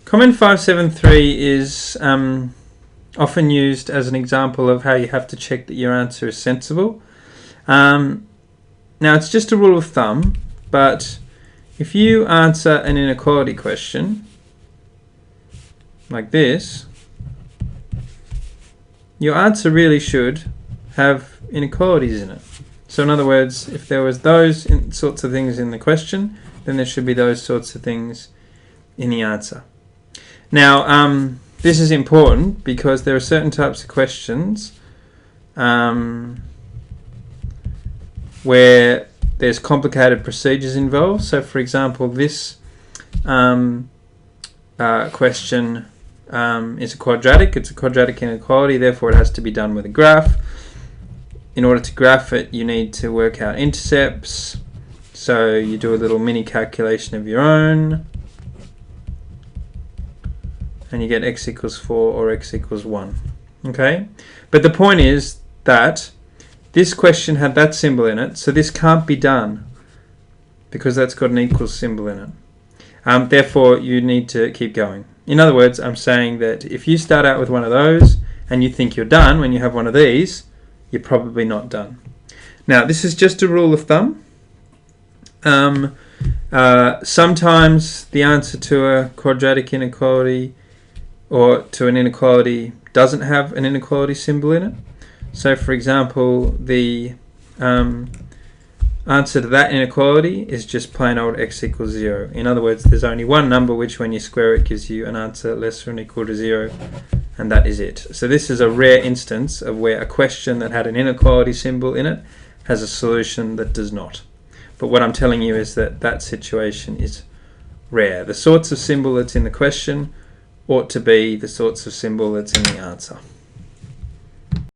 Comment 573 is often used as an example of how you have to check that your answer is sensible. Now it's just a rule of thumb, but if you answer an inequality question like this, your answer really should have inequalities in it. So in other words, if there was those sorts of things in the question, then there should be those sorts of things in the answer. Now, this is important because there are certain types of questions where there's complicated procedures involved. So for example, this question is a quadratic. It's a quadratic inequality, therefore it has to be done with a graph. In order to graph it, you need to work out intercepts. So you do a little mini calculation of your own, and you get x equals 4 or x equals 1. Okay? But the point is that this question had that symbol in it, so this can't be done because that's got an equals symbol in it. Therefore, you need to keep going. In other words, I'm saying that if you start out with one of those and you think you're done when you have one of these, you're probably not done. Now, this is just a rule of thumb. Sometimes the answer to a quadratic inequality or to an inequality doesn't have an inequality symbol in it. So for example, the answer to that inequality is just plain old x equals 0. In other words, there's only one number which when you square it gives you an answer less than or equal to 0, and that is it. So this is a rare instance of where a question that had an inequality symbol in it has a solution that does not. But what I'm telling you is that that situation is rare. The sorts of symbol that's in the question ought to be the sorts of symbol that's in the answer.